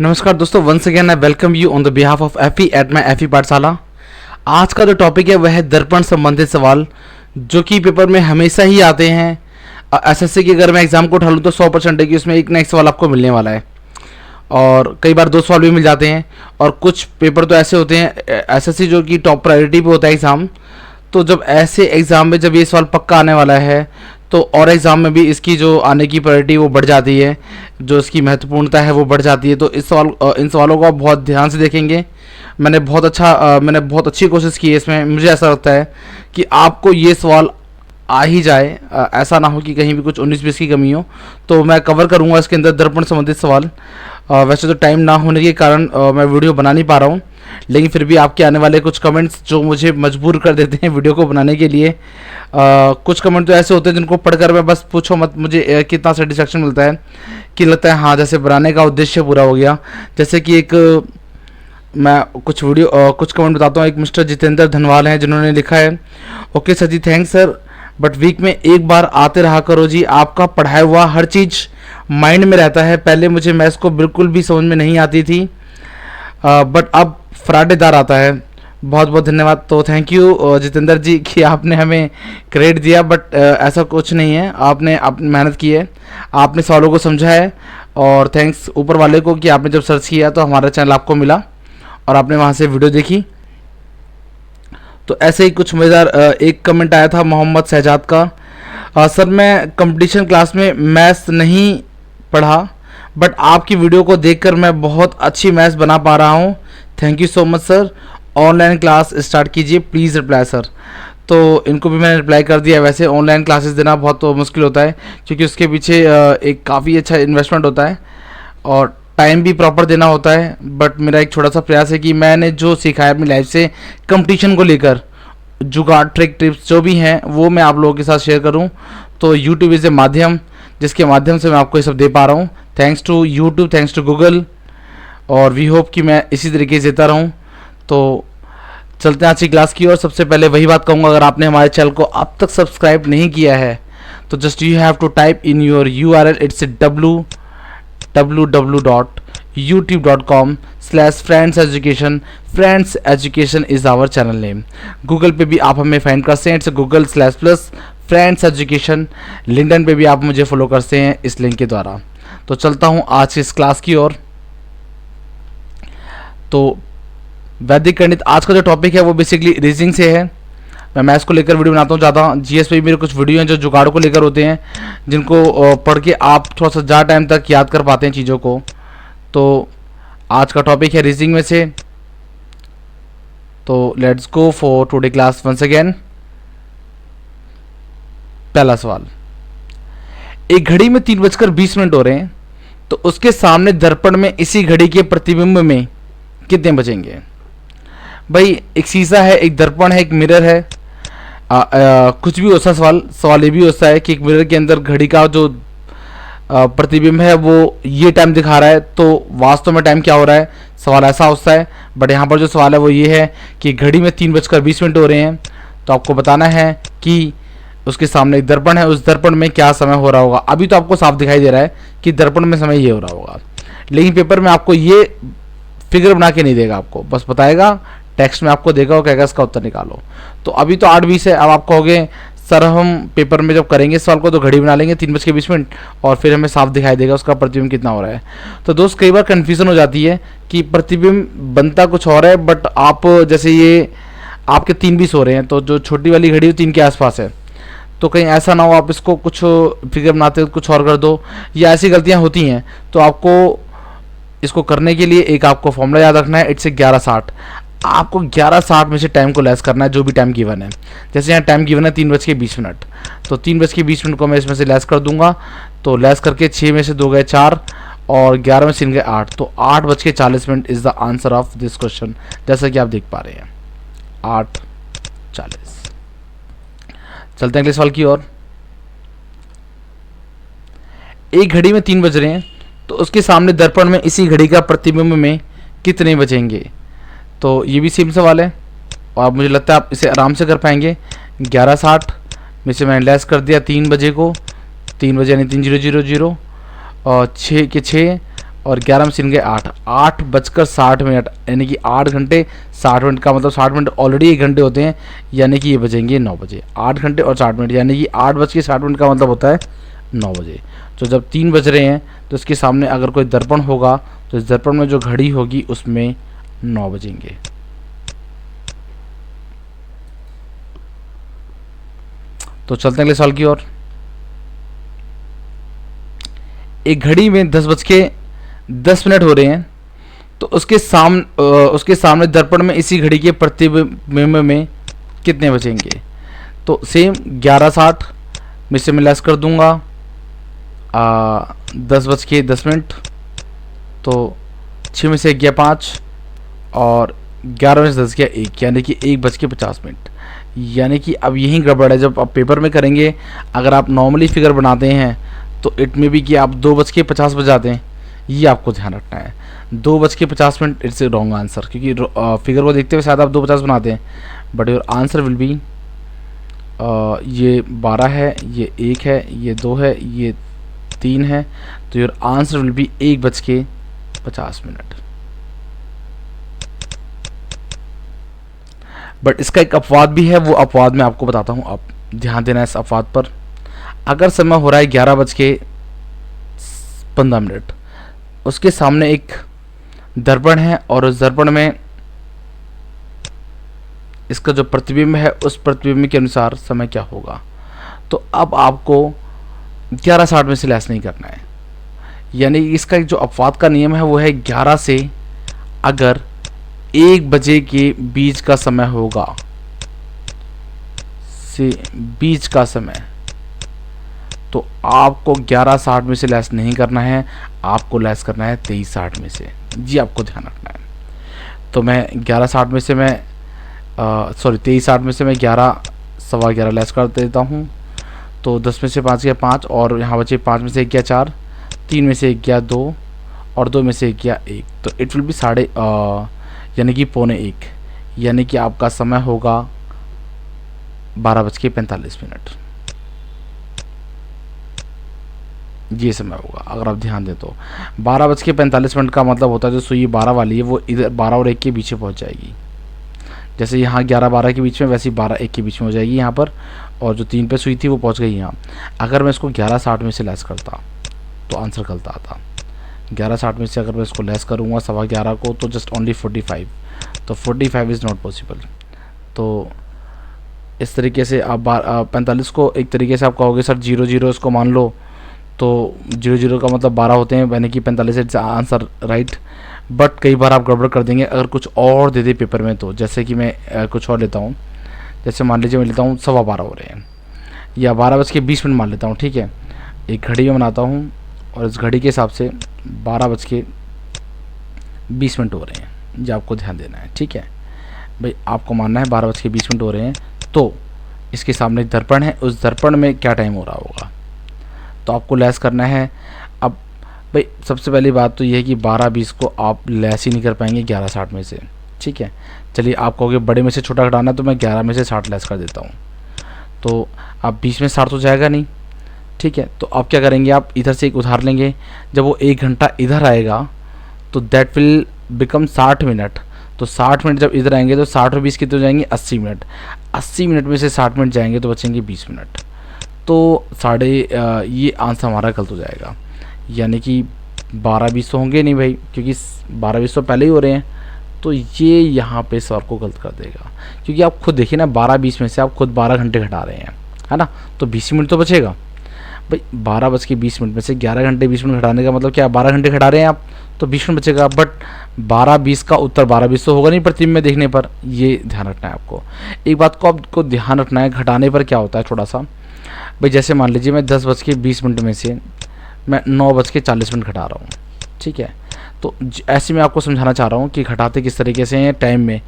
नमस्कार दोस्तों, once again I welcome you on the behalf of FE at my FE Pathshala. आज का जो टॉपिक है वह है दर्पण संबंधित सवाल, जो कि पेपर में हमेशा ही आते हैं। एसएससी की अगर मैं एग्जाम को उठा लूँ तो 100% है कि उसमें एक ना एक सवाल आपको मिलने वाला है, और कई बार 2 सवाल भी मिल जाते हैं। और कुछ पेपर तो ऐसे होते हैं, एसएससी जो कि टॉप प्रायोरिटी पे होता है एग्ज़ाम, तो जब ऐसे एग्ज़ाम में जब ये सवाल पक्का आने वाला है तो और एग्ज़ाम में भी इसकी जो आने की प्रायोरिटी वो बढ़ जाती है, जो इसकी महत्वपूर्णता है वो बढ़ जाती है। तो इन सवालों को आप बहुत ध्यान से देखेंगे। मैंने बहुत अच्छी कोशिश की है इसमें। मुझे ऐसा लगता है कि आपको ये सवाल आ ही जाए, ऐसा ना हो कि कहीं भी कुछ 19-20 की कमी हो। तो मैं कवर करूँगा इसके अंदर दर्पण संबंधित सवाल। वैसे तो टाइम ना होने के कारण मैं वीडियो बना नहीं पा रहा हूँ, लेकिन फिर भी आपके आने वाले कुछ कमेंट्स जो मुझे मजबूर कर देते हैं वीडियो को बनाने के लिए। कुछ कमेंट तो ऐसे होते हैं जिनको पढ़कर मैं बस पूछो मत, मुझे कितना सेटिस्फेक्शन मिलता है कि लगता है हाँ जैसे बनाने का उद्देश्य पूरा हो गया। जैसे कि मैं कुछ कमेंट बताता हूँ। एक मिस्टर जितेंद्र धनवाल हैं जिन्होंने लिखा है, okay sir ji, thanks sir, but week में एक बार आते रहा करो जी, आपका पढ़ाया हुआ हर चीज़ माइंड में रहता है। पहले मुझे मैथ्स को बिल्कुल भी समझ में नहीं आती थी, बट अब फ्राइडेदार आता है। बहुत बहुत धन्यवाद। तो थैंक यू जितेंद्र जी कि आपने हमें क्रेडिट दिया, बट ऐसा कुछ नहीं है। आपने मेहनत की है, आपने सवालों को समझा है, और थैंक्स ऊपर वाले को कि आपने जब सर्च किया तो हमारा चैनल आपको मिला और आपने वहाँ से वीडियो देखी। तो ऐसे ही कुछ मज़ेदार एक कमेंट आया था मोहम्मद शहजाद का, सर मैं कंपटीशन क्लास में मैथ्स नहीं पढ़ा, बट आपकी वीडियो को देखकर मैं बहुत अच्छी मैथ्स बना पा रहा हूँ। Thank you so much sir. Online class start कीजिए प्लीज़, रिप्लाई सर। तो इनको भी मैंने रिप्लाई कर दिया। वैसे ऑनलाइन क्लासेस देना बहुत तो मुश्किल होता है, क्योंकि उसके पीछे एक काफ़ी अच्छा इन्वेस्टमेंट होता है और टाइम भी प्रॉपर देना होता है। बट मेरा एक छोटा सा प्रयास है कि मैंने जो सीखा है अपनी लाइफ से कंपटीशन को लेकर, जुगाड़, ट्रिक, टिप्स जो भी हैं वो मैं आप लोगों के साथ शेयर करूं। तो यूट्यूब इज़ ए माध्यम जिसके माध्यम से मैं आपको ये सब दे पा रहा हूं। Thanks to YouTube, thanks to Google, और वी होप कि मैं इसी तरीके से देता रहूं। तो चलते हैं आज की क्लास की ओर। सबसे पहले वही बात कहूँगा, अगर आपने हमारे चैनल को अब तक सब्सक्राइब नहीं किया है तो just you have to type in your URL, it's www.youtube.com/friendseducation। Friends education is our channel name. Google पे भी आप हमें फाइंड कर सकते हैं, इट्स Google/फ्रेंड्स एजुकेशन। लिंक्डइन पे भी आप मुझे फॉलो कर सकते हैं इस लिंक के द्वारा। तो चलता हूँ आज की इस क्लास की ओर। तो वैदिक गणित आज का जो टॉपिक है वो बेसिकली रीजनिंग से है। मैं मैथ्स को लेकर वीडियो बनाता हूँ ज़्यादा। जीएस पे भी मेरे कुछ वीडियो हैं जो जुगाड़ को लेकर होते हैं, जिनको पढ़ के आप थोड़ा सा ज़्यादा टाइम तक याद कर पाते हैं चीज़ों को। तो आज का टॉपिक है रीजनिंग में से। तो let's go for today class once again. पहला सवाल, एक घड़ी में 3:20 हो रहे हैं, तो उसके सामने दर्पण में इसी घड़ी के प्रतिबिंब में कितने बचेंगे? भाई एक शीशा है, एक दर्पण है, एक मिरर है। कुछ भी हो सकता सवाल ये भी हो सकता है कि एक मिरर के अंदर घड़ी का जो प्रतिबिंब है वो ये टाइम दिखा रहा है, तो वास्तव में टाइम क्या हो रहा है, सवाल ऐसा होता है। बट यहाँ पर जो सवाल है वो ये है कि घड़ी में 3:20 हो रहे हैं, तो आपको बताना है कि उसके सामने एक दर्पण है, उस दर्पण में क्या समय हो रहा होगा। अभी तो आपको साफ दिखाई दे रहा है कि दर्पण में समय ये हो रहा होगा, लेकिन पेपर में आपको ये फिगर बना के नहीं देगा, आपको बस बताएगा, टेक्स्ट में आपको देगा और कहेगा इसका उत्तर निकालो। तो अभी तो 8:20 है। अब आप कहोगे सर हम पेपर में जब करेंगे सवाल को तो घड़ी बना लेंगे 3:20 और फिर हमें साफ दिखाई देगा उसका प्रतिबिंब कितना हो रहा है। तो दोस्त कई बार कन्फ्यूज़न हो जाती है कि प्रतिबिंब बनता कुछ और है, बट आप जैसे ये आपके 3:20 हो रहे हैं, तो जो छोटी वाली घड़ी 3 के आसपास है, तो कहीं ऐसा ना हो आप इसको कुछ फिगर बनाते कुछ और कर दो, या ऐसी गलतियाँ होती हैं। तो आपको इसको करने के लिए एक आपको फॉर्मूला याद रखना है, इट्स 11:60। आपको 11:60 में से टाइम को लेस करना है, जो भी टाइम गिवन है। जैसे यहाँ टाइम गिवन है 3:20, तो 3:20 को मैं इसमें से लेस कर दूंगा। तो लेस करके 6 में से 2 गए 4 और 11 में से 3 गए 8, तो 8:40 is the answer of this question, जैसा कि आप देख पा रहे हैं 8:40। चलते हैं अगले सवाल की ओर। एक घड़ी में 3 बज रहे हैं, तो उसके सामने दर्पण में इसी घड़ी का प्रतिबिंब में कितने बचेंगे? तो ये भी सेम सवाल है और मुझे लगता है आप इसे आराम से कर पाएंगे। 11:60 में से मैंने लेस कर दिया 3 बजे को, 3 बजे यानी 3:00 और 6 के 6 और 11 में 3 गए 8, 8:60, यानी कि 8 घंटे 60 मिनट का मतलब 60 मिनट ऑलरेडी 1 घंटे होते हैं, यानी कि ये बजेंगे 9 बजे। 8 घंटे और 60 मिनट यानी कि 8:60 का मतलब होता है 9 बजे। तो जब 3 बज रहे हैं तो इसके सामने अगर कोई दर्पण होगा तो इस दर्पण में जो घड़ी होगी उसमें 9 बजेंगे। तो चलते हैं अगले सवाल की ओर। एक घड़ी में 10:10 हो रहे हैं, तो उसके सामने दर्पण में इसी घड़ी के प्रतिबिंब में कितने बचेंगे? तो सेम 11:60 में से मैं लेस कर दूंगा 10:10, तो 6 में से 1 गया 5 और 11 में से 10 गया 1, यानी कि 1:50। यानी कि अब यही गड़बड़ है, जब आप पेपर में करेंगे अगर आप नॉर्मली फिगर बनाते हैं तो इट में भी कि आप 2:50 बजाते हैं, ये आपको ध्यान रखना है। 2:50 इट्स ए रॉन्ग आंसर, क्योंकि फिगर को देखते हुए शायद आप 2:50 बनाते हैं, but your answer will be ये 12 है, ये 1 है, ये 2 है, ये 3 है, तो your answer will be 1:50। But इसका एक अपवाद भी है, वो अपवाद मैं आपको बताता हूँ, आप ध्यान देना इस अपवाद पर। अगर समय हो रहा है 11:15, उसके सामने एक दर्पण है और उस दर्पण में इसका जो प्रतिबिंब है उस प्रतिबिंब के अनुसार समय क्या होगा? तो अब आपको 11:60 में से लेस नहीं करना है, यानी इसका जो अपवाद का नियम है वो है 11 से अगर 1 बजे के बीच का समय होगा से बीच का समय, तो आपको 11:60 में से लेस नहीं करना है, आपको लेस करना है 23:60 में से। जी आपको ध्यान रखना है। तो मैं 11:60 में से मैं 23:60 में से मैं 11 लेस कर देता हूँ, तो 10 में से 5 गया 5 और यहाँ बचे 5 में से 1 गया 4, 3 में से 1 गया 2 और 2 में से 1 गया 1, तो इट विल बी यानी कि 1:45, यानी कि आपका समय होगा 12:45। ये समय होगा अगर आप ध्यान दें तो 12:45 का मतलब होता है जो सुई 12 वाली है वो इधर 12 और 1 के बीच में पहुंच जाएगी। जैसे यहाँ 11-12 के बीच में, वैसे ही 12-1 के बीच में हो जाएगी यहाँ पर, और जो 3 पे सुई थी वो पहुँच गई यहाँ। अगर मैं इसको 11:60 में से लेस करता तो आंसर गलत आता। 11:60 में से अगर मैं इसको लेस करूँगा 11:15 को तो जस्ट ओनली 45, तो 45 इज़ नॉट पॉसिबल। तो इस तरीके से आप 45 को एक तरीके से आप कहोगे सर 0 इसको मान लो, तो 0 का मतलब 12 होते हैं, यानी कि 45 इट्स आंसर राइट। बट कई बार आप गड़बड़ कर देंगे अगर कुछ और दे दे पेपर में, तो जैसे कि मैं कुछ और लेता हूँ, जैसे मान लीजिए मैं लेता हूँ 12:15 हो रहे हैं या 12:20 मान लेता हूँ, ठीक है। एक घड़ी में बनाता हूँ और इस घड़ी के हिसाब से 12:20 हो रहे हैं, ये आपको ध्यान देना है, ठीक है भाई। आपको मानना है 12:20 हो रहे हैं, तो इसके सामने एक दर्पण है, उस दर्पण में क्या टाइम हो रहा होगा, तो आपको लेस करना है। अब भाई सबसे पहली बात तो ये है कि 12:20 को आप लेस ही नहीं कर पाएंगे 11:60 में से, ठीक है। चलिए आप कहोगे बड़े में से छोटा घटाना, तो मैं 11 में से 60 लेस कर देता हूँ, तो अब 20 में 60 तो जाएगा नहीं, ठीक है। तो आप क्या करेंगे, आप इधर से एक उधार लेंगे, जब वो 1 घंटा इधर आएगा तो दैट विल बिकम 60 मिनट, तो 60 मिनट जब इधर आएंगे तो 60 और 20 कितने हो जाएंगे 80 मिनट, 80 मिनट में से 60 मिनट जाएंगे तो बचेंगे 20 मिनट, तो ये आंसर हमारा गलत हो जाएगा, यानी कि 12:20 तो होंगे नहीं भाई, क्योंकि 12:20 तो पहले ही हो रहे हैं, तो ये यहाँ पे सवाल को गलत कर देगा। क्योंकि आप खुद देखिए ना 12:20 में से आप खुद 12 घंटे घटा रहे हैं, है ना, तो 20 मिनट तो बचेगा भाई। 12:20 में से 11 घंटे 20 मिनट घटाने का मतलब क्या, 12 घंटे घटा रहे हैं आप, तो 20 मिनट बचेगा। बट 12:20 का उत्तर 12:20 तो होगा नहीं प्रतिबिंब में देखने पर, ये ध्यान रखना है आपको। एक बात को आपको ध्यान रखना है, घटाने पर क्या होता है थोड़ा सा भाई, जैसे मान लीजिए मैं 10:20 में से मैं 9:40 घटा रहा हूँ, ठीक है। तो ऐसे मैं आपको समझाना चाह रहा हूँ कि घटाते किस तरीके से हैं टाइम में।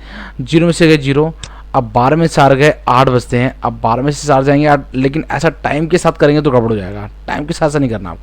0 में से गए 0, अब 12 में से 4 गए 8 बजते हैं, अब 12 में से 4 जाएंगे 8, लेकिन ऐसा टाइम के साथ करेंगे तो गड़बड़ हो जाएगा। टाइम के साथ ऐसा नहीं करना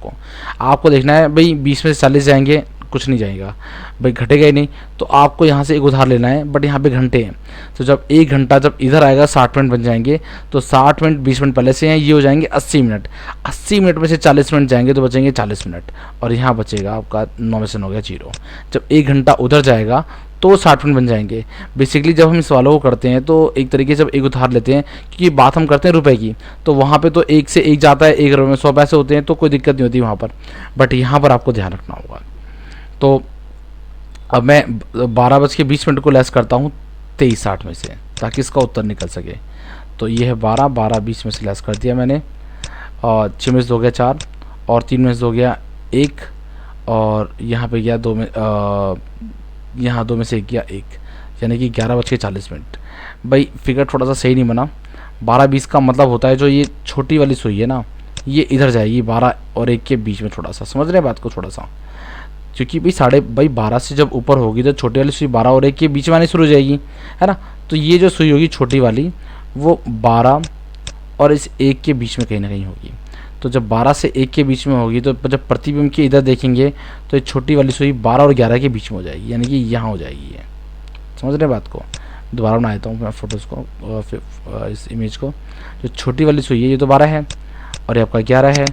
आपको देखना है भाई 20 में से 40 जाएंगे कुछ नहीं जाएगा भाई, घटेगा ही नहीं। तो आपको यहाँ से एक उधार लेना है, बट यहाँ पे घंटे हैं, तो जब 1 घंटा जब इधर आएगा 60 मिनट बन जाएंगे, तो 60 मिनट 20 मिनट पहले से हैं, ये हो जाएंगे 80 मिनट। 80 मिनट में से 40 मिनट जाएंगे तो बचेंगे 40 मिनट, और यहाँ बचेगा आपका 9 में से 9 हो गया 0। जब 1 घंटा उधर जाएगा तो 60 मिनट बन जाएंगे। बेसिकली जब हम इस सवालों को करते हैं तो एक तरीके से जब एक उधार लेते हैं, क्योंकि बात हम करते हैं रुपए की, तो वहाँ पे तो 1 से 1 जाता है, 1 रुपये में 100 पैसे होते हैं, तो कोई दिक्कत नहीं होती वहाँ पर। बट यहाँ पर आपको ध्यान रखना होगा। तो अब मैं 12:20 को लेस करता हूँ 23:60 में से, ताकि इसका उत्तर निकल सके। तो ये है 12:20 में से लेस कर दिया मैंने, और 6 में से 2 गया 4, और 3 में से 2 गया 1, और यहाँ पे गया 2 में यहाँ 2 में से 1 गया 1, यानी कि 11:40 भाई फिगर थोड़ा सा सही नहीं बना। 12:20 का मतलब होता है जो ये छोटी वाली सुई है ना, ये इधर जाएगी 12 और 1 के बीच में, थोड़ा सा समझ रहे हैं बात को थोड़ा सा, क्योंकि भाई 12 से जब ऊपर होगी तो छोटी वाली सुई 12 और 1 के बीच में आनी शुरू हो जाएगी, है ना। तो ये जो सुई होगी छोटी वाली, वो 12 और इस 1 के बीच में कहीं ना कहीं होगी। तो जब 12 से 1 के बीच में होगी, तो जब प्रतिबिंब के इधर देखेंगे तो ये छोटी वाली सुई 12 और 11 के बीच में हो जाएगी, यानी कि यहाँ हो जाएगी ये। समझ रहे हैं बात को। दोबारा बना देता हूँ मैं फोटोज़ को, इस इमेज को। जो छोटी वाली सुई है ये तो 12 है, और ये आपका 11 है,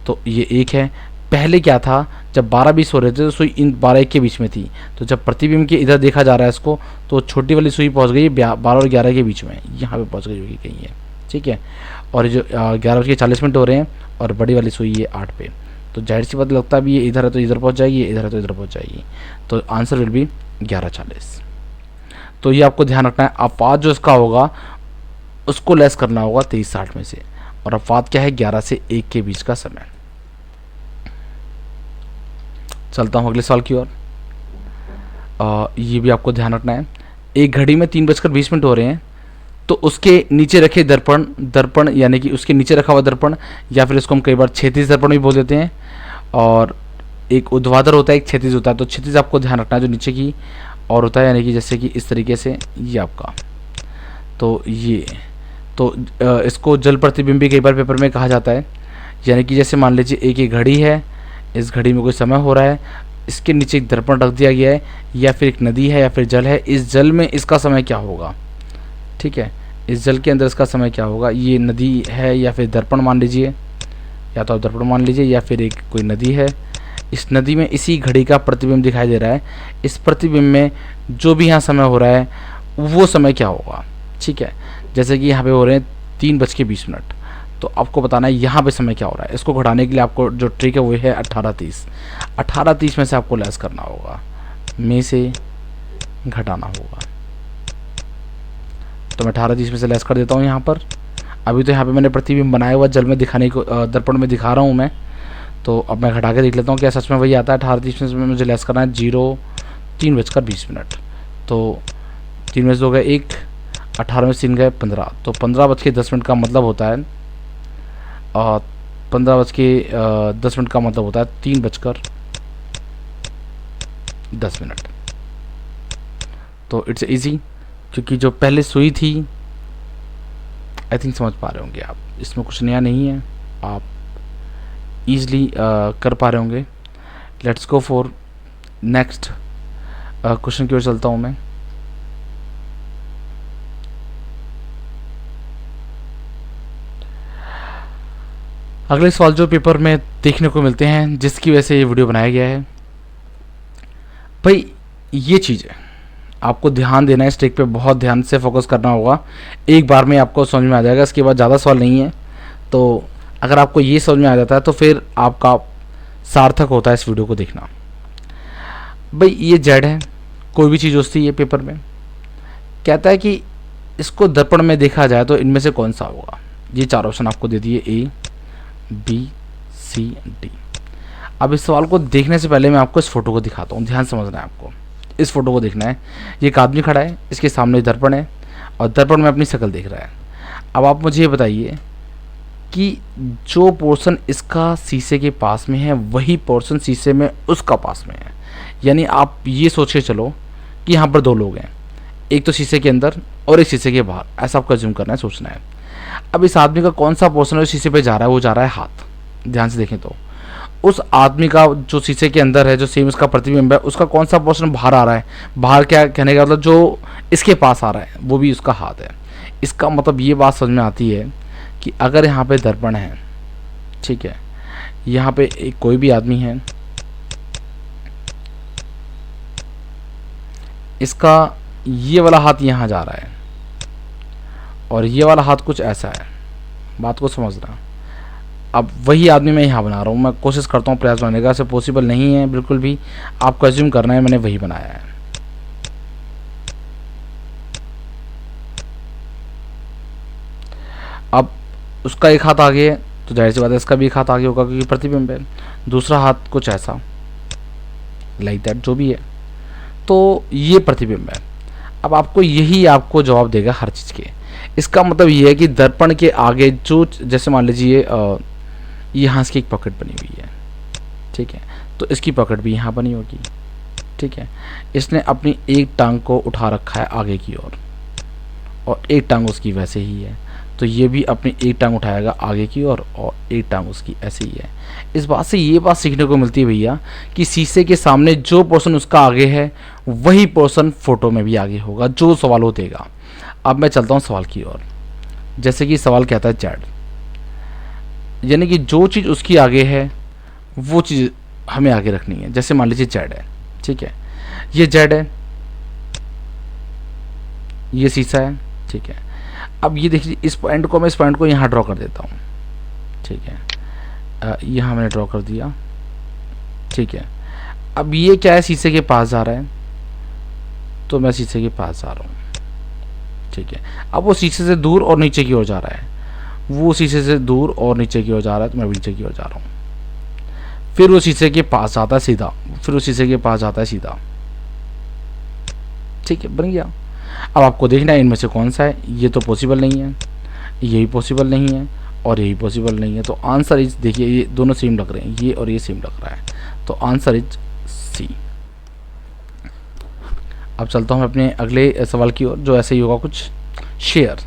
तो ये 1 है। पहले क्या था, जब 12:20 हो रहे थे तो सुई इन 12-1 के बीच में थी, तो जब प्रतिबिंब के इधर देखा जा रहा है इसको, तो छोटी वाली सुई पहुँच गई 12 और 11 के बीच में, यहाँ पे पहुँच गई होगी कहीं है, ठीक है। और जो 11:40 हो रहे हैं, और बड़ी वाली सुई ये 8 पे, तो जाहिर सी बात लगता है भी ये इधर है तो इधर पहुंच जाएगी, ये इधर है तो इधर पहुंच जाएगी। तो आंसर विल बी 11:40। तो ये आपको ध्यान रखना है। अपवाद जो इसका होगा उसको लेस करना होगा 23:60 में से, और अपवाद क्या है, 11 से 1 के बीच का समय। चलता हूँ अगले सवाल की ओर। ये भी आपको ध्यान रखना है। एक घड़ी में 3:20 हो रहे हैं, तो उसके नीचे रखे दर्पण यानी कि उसके नीचे रखा हुआ दर्पण, या फिर इसको हम कई बार क्षैतिज दर्पण भी बोल देते हैं, और एक ऊर्ध्वाधर होता है, एक क्षैतिज होता है। तो क्षैतिज आपको ध्यान रखना है जो नीचे की और होता है, यानी कि जैसे कि इस तरीके से ये आपका, तो ये तो इसको जल प्रतिबिंब भी कई बार पेपर में कहा जाता है। यानी कि जैसे मान लीजिए एक ये घड़ी है, इस घड़ी में कोई समय हो रहा है, इसके नीचे एक दर्पण रख दिया गया है, या फिर एक नदी है या फिर जल है, इस जल में इसका समय क्या होगा, ठीक है, इस जल के अंदर इसका समय क्या होगा। ये नदी है या फिर दर्पण मान लीजिए, या तो आप दर्पण मान लीजिए, या फिर एक कोई नदी है, इस नदी में इसी घड़ी का प्रतिबिंब दिखाई दे रहा है। इस प्रतिबिंब में जो भी यहाँ समय हो रहा है वो समय क्या होगा, ठीक है। जैसे कि यहाँ पे हो रहे हैं 3:20, तो आपको बताना है यहाँ पे समय क्या हो रहा है। इसको घटाने के लिए आपको जो ट्रिक है वो है 18:30। 18:30 में से आपको लेस करना होगा, में से घटाना होगा। तो मैं 18:30 में से लेस कर देता हूँ यहाँ पर। अभी तो यहाँ पे मैंने प्रतिबिंब बनाया हुआ जल में दिखाने को, दर्पण में दिखा रहा हूँ मैं। तो अब मैं घटा के देख लेता हूँ क्या सच में वही आता है। 18:30 में से मुझे लेस करना है 3:20। तो 3 में से हो गए 1, 18 में से 3 गए 15, तो 15:10 का मतलब होता है, 15:10 का मतलब होता है 3:10। तो इट्स इजी, क्योंकि जो पहले सुई थी, आई थिंक समझ पा रहे होंगे आप, इसमें कुछ नया नहीं है, आप ईजिली कर पा रहे होंगे। Let's go for next question की ओर चलता हूँ मैं। अगले सवाल जो पेपर में देखने को मिलते हैं, जिसकी वजह से ये वीडियो बनाया गया है, भाई ये चीज़ है, आपको ध्यान देना है, इस ट्रिक पे बहुत ध्यान से फोकस करना होगा। एक बार में आपको समझ में आ जाएगा, इसके बाद ज़्यादा सवाल नहीं है। तो अगर आपको ये समझ में आ जाता है तो फिर आपका सार्थक होता है इस वीडियो को देखना। भाई ये जेड है, कोई भी चीज़ होती है पेपर में, कहता है कि इसको दर्पण में देखा जाए तो इनमें से कौन सा होगा। ये 4 ऑप्शन आपको दे दिए, A, B, C, D। अब इस सवाल को देखने से पहले मैं आपको इस फोटो को दिखाता हूँ, ध्यान समझना है आपको। इस फोटो को देखना है। ये एक आदमी खड़ा है, इसके सामने दर्पण है, और दर्पण में अपनी शक्ल देख रहा है। अब आप मुझे ये बताइए कि जो पोर्शन इसका शीशे के पास में है, वही पोर्शन शीशे में उसका पास में है। यानी आप ये सोच के चलो कि यहाँ पर 2 लोग हैं, एक तो शीशे के अंदर और एक शीशे के बाहर, ऐसा आपको अज्यूम करना है, सोचना है। अब इस आदमी का कौन सा पोर्शन है शीशे पे जा रहा है, वो जा रहा है हाथ, ध्यान से देखें तो। उस आदमी का जो शीशे के अंदर है, जो सेम उसका प्रतिबिंब है, उसका कौन सा पोर्शन बाहर आ रहा है। बाहर क्या कहने का मतलब, जो इसके पास आ रहा है वो भी उसका हाथ है। इसका मतलब ये बात समझ में आती है कि अगर यहाँ पे दर्पण है, ठीक है, यहाँ पे एक कोई भी आदमी है, इसका ये वाला हाथ यहाँ जा रहा है और ये वाला हाथ कुछ ऐसा है, बात को समझना। अब वही आदमी मैं यहाँ बना रहा हूँ, मैं कोशिश करता हूँ प्रयास बनाने का, ऐसे पॉसिबल नहीं है बिल्कुल भी, आपको एज्यूम करना है मैंने वही बनाया है। अब उसका एक हाथ आगे है तो जाहिर सी बात है इसका भी एक हाथ आगे होगा क्योंकि प्रतिबिंब है। दूसरा हाथ कुछ ऐसा, लाइक दैट, जो भी है, तो ये प्रतिबिंब है। अब आपको यही आपको जवाब देगा हर चीज़ के। इसका मतलब ये है कि दर्पण के आगे जो, जैसे मान लीजिए यहाँ इसकी एक पॉकेट बनी हुई है, ठीक है, तो इसकी पॉकेट भी यहाँ बनी होगी, ठीक है। इसने अपनी एक टांग को उठा रखा है आगे की ओर और एक टांग उसकी वैसे ही है, तो ये भी अपनी एक टांग उठाएगा आगे की ओर और एक टांग उसकी ऐसे ही है। इस बात से ये बात सीखने को मिलती है भैया कि शीशे के सामने जो पोर्शन उसका आगे है वही पोर्शन फोटो में भी आगे होगा, जो सवाल हो देगा। अब मैं चलता हूँ सवाल की ओर। जैसे कि सवाल कहता है जेड, यानी कि जो चीज़ उसकी आगे है वो चीज़ हमें आगे रखनी है। जैसे मान लीजिए जेड है, ठीक है, ये जेड है, ये शीशा है, ठीक है। अब ये देखिए इस पॉइंट को, मैं इस पॉइंट को यहाँ ड्रॉ कर देता हूँ, ठीक है, यहाँ मैंने ड्रॉ कर दिया, ठीक है। अब ये क्या है, शीशे के पास जा रहा है तो मैं शीशे के पास जा रहा हूँ, ठीक है। अब वो शीशे से दूर और नीचे की ओर जा रहा है, वो शीशे से दूर और नीचे की ओर जा रहा है तो मैं नीचे की ओर जा रहा हूँ। फिर वो शीशे के पास जाता है सीधा, फिर वो शीशे के पास जाता है सीधा, ठीक है, बन गया। अब आपको देखना है इनमें से कौन सा है। ये तो पॉसिबल नहीं है, यही पॉसिबल नहीं है और यही पॉसिबल नहीं है, तो आंसर इज, देखिए ये दोनों सेम लग रहे हैं, ये और ये सेम लग रहा है, तो आंसर इज सी। अब चलता हूँ अपने अगले सवाल की ओर, जो ऐसे ही होगा कुछ। शेयर,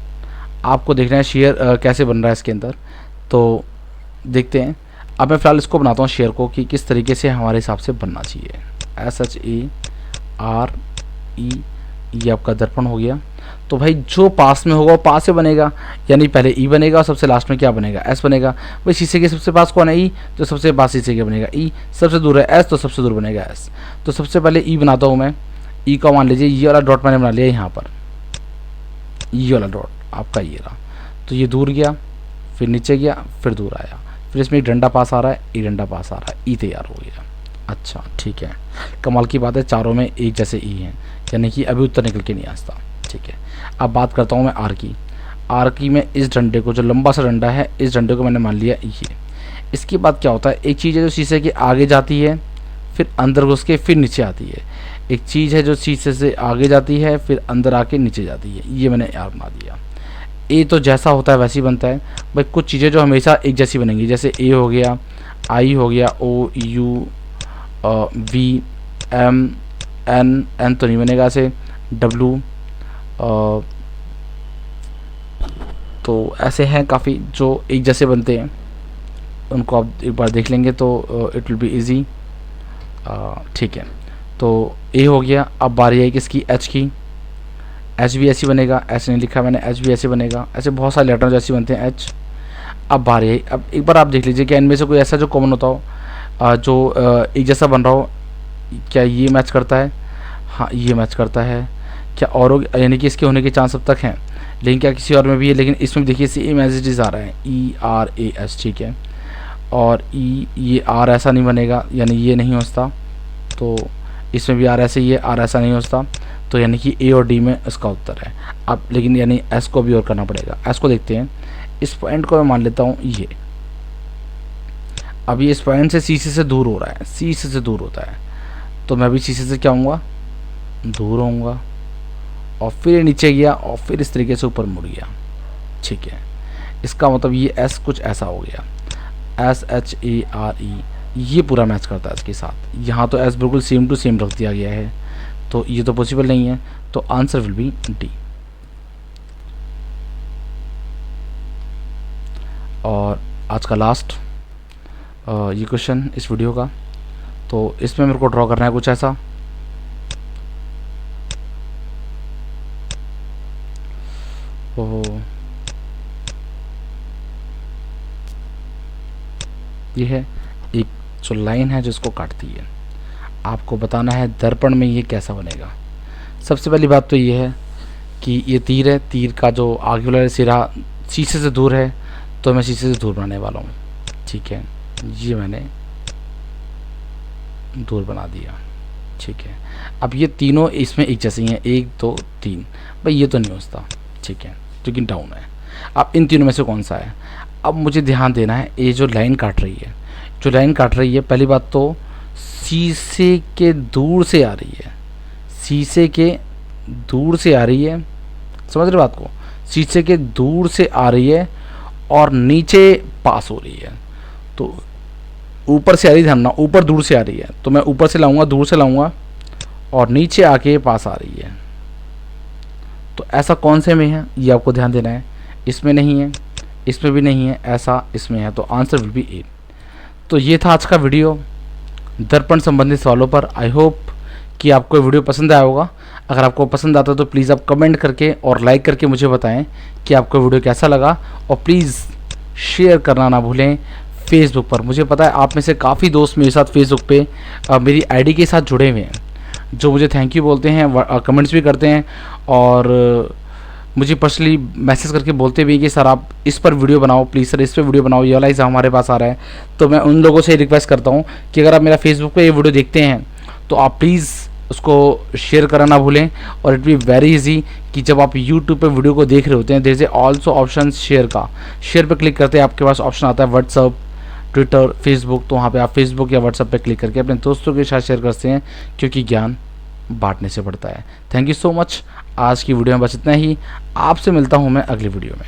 आपको देखना है शेयर कैसे बन रहा है इसके अंदर, तो देखते हैं। अब मैं फ़िलहाल इसको बनाता हूँ शेयर को कि किस तरीके से हमारे हिसाब से बनना चाहिए। SHERE, ये आपका दर्पण हो गया। तो भाई जो पास में होगा वो पास से बनेगा, यानी पहले ई बनेगा और सबसे लास्ट में क्या बनेगा, एस बनेगा। भाई शीशे के सबसे पास कौन है, ई, तो सबसे पास शीशे के बनेगा ई। सबसे दूर है एस, तो सबसे दूर बनेगा एस। तो सबसे पहले ई बनाता हूँ मैं। ई का मान लीजिए ये वाला डॉट मैंने बना लिया यहाँ पर, ये वाला डॉट आपका ये रहा, तो ये दूर गया, फिर नीचे गया, फिर दूर आया, फिर इसमें एक डंडा पास आ रहा है, ई डंडा पास आ रहा है, ई तैयार हो गया। अच्छा ठीक है, कमाल की बात है, चारों में एक जैसे ई हैं, यानी कि अभी उत्तर निकल के नहीं आता। ठीक है, अब बात करता हूँ मैं आर की। आर की में इस डंडे को, जो लंबा सा डंडा है, इस डंडे को मैंने मान लिया ये। इसके बाद क्या होता है, एक चीज़ है जो शीशे के आगे जाती है, फिर अंदर घुस के फिर नीचे आती है। एक चीज़ है जो शीशे से आगे जाती है, फिर अंदर आके नीचे जाती है। ये मैंने यार बना दिया। ए तो जैसा होता है वैसे ही बनता है भाई। कुछ चीज़ें जो हमेशा एक जैसी बनेंगी, जैसे ए हो गया, आई हो गया, O U V M N, N तो नहीं बनेगा ऐसे, डब्लू, तो ऐसे हैं काफ़ी जो एक जैसे बनते हैं, उनको आप एक बार देख लेंगे तो इट विल बी इजी। ठीक है, तो ए हो गया। अब बारी आई किसकी, एच की। एच भी ऐसी बनेगा, ऐसे नहीं लिखा मैंने, एच भी ऐसे बनेगा। ऐसे बहुत सारे लेटर जैसे बनते हैं एच। अब बारी आई, अब एक बार आप देख लीजिए क्या इनमें से कोई ऐसा जो कॉमन होता हो, जो एक जैसा बन रहा हो। क्या ये मैच करता है? हाँ ये मैच करता है। क्या और, यानी कि इसके होने के चांस अब तक हैं, लेकिन क्या किसी और में भी है? लेकिन इसमें देखिए सेम एज इट इज़ आ रहा है, ई आर ए एस। ठीक है, और ई, ये आर ऐसा नहीं बनेगा, यानी ये नहीं होता, तो इसमें भी आर ऐसे ही है, आर ऐसा नहीं होता, तो यानी कि ए और डी में इसका उत्तर है। अब लेकिन यानी एस को भी और करना पड़ेगा। एस को देखते हैं, इस पॉइंट को मैं मान लेता हूँ ये। अब ये इस पॉइंट से शीशे से दूर हो रहा है, शीशे से दूर होता है, तो मैं भी शीशे से क्या होऊंगा, दूर होऊंगा, और फिर नीचे गया और फिर इस तरीके से ऊपर मुड़ गया। ठीक है, इसका मतलब ये एस कुछ ऐसा हो गया, SHERE, ये पूरा मैच करता है इसके साथ। यहाँ तो एस बिल्कुल सेम टू सेम रख दिया गया है, तो ये तो पॉसिबल नहीं है, तो आंसर विल बी डी। और आज का लास्ट ये क्वेश्चन इस वीडियो का। तो इसमें मेरे को ड्रॉ करना है कुछ ऐसा। तो ये है एक जो लाइन है जिसको काटती है। आपको बताना है दर्पण में ये कैसा बनेगा। सबसे पहली बात तो ये है कि ये तीर है, तीर का जो आगे वाला सिरा शीशे से दूर है, तो मैं शीशे से दूर बनाने वाला हूँ। ठीक है, ये मैंने दूर बना दिया। ठीक है, अब ये तीनों इसमें एक जैसे ही हैं, 1 2 3। भाई ये तो नहीं हो सकता। ठीक है, क्योंकि डाउन है। अब इन तीनों में से कौन सा है? अब मुझे ध्यान देना है, ये जो लाइन काट रही है, जो लाइन काट रही है, पहली बात तो शीशे के दूर से आ रही है, शीशे के दूर से आ रही है। समझ रहे बात को? शीशे के दूर से आ रही है और नीचे पास हो रही है। तो ऊपर से आ रही है, ध्यान ना, ऊपर दूर से आ रही है, तो मैं ऊपर से लाऊंगा, दूर से लाऊंगा, और नीचे आके पास आ रही है। तो ऐसा कौन से में है ये आपको ध्यान देना है। इसमें नहीं है, इसमें भी नहीं है, ऐसा इसमें है। तो आंसर विल बी ए। तो ये था आज का वीडियो दर्पण संबंधित सवालों पर। आई होप कि आपको वीडियो पसंद आया होगा। अगर आपको पसंद आता है तो प्लीज़ आप कमेंट करके और लाइक करके मुझे बताएं कि आपको वीडियो कैसा लगा, और प्लीज़ शेयर करना ना भूलें फेसबुक पर। मुझे पता है आप में से काफ़ी दोस्त मेरे साथ फेसबुक पे मेरी आईडी के साथ जुड़े हुए हैं, जो मुझे थैंक यू बोलते हैं, कमेंट्स भी करते हैं, और मुझे पर्सनली मैसेज करके बोलते भी कि सर आप इस पर वीडियो बनाओ, प्लीज़ सर इस पर वीडियो बनाओ, ये वाला एग्ज़ाम हमारे पास आ रहा है। तो मैं उन लोगों से रिक्वेस्ट करता हूँ कि अगर आप मेरा फेसबुक पे ये वीडियो देखते हैं तो आप प्लीज़ उसको शेयर करना ना भूलें। और इट बी वेरी इजी कि जब आप यूट्यूब पे वीडियो को देख रहे होते हैं, there is also option share का। शेयर पे क्लिक करते हैं, आपके पास ऑप्शन आता है व्हाट्सअप, ट्विटर, फेसबुक। तो वहाँ पे आप फेसबुक या व्हाट्सअप पे क्लिक करके अपने दोस्तों के साथ शेयर करते हैं, क्योंकि ज्ञान बांटने से बढ़ता है। Thank you so much. आज की वीडियो में बस इतना ही। आपसे मिलता हूँ मैं अगली वीडियो में।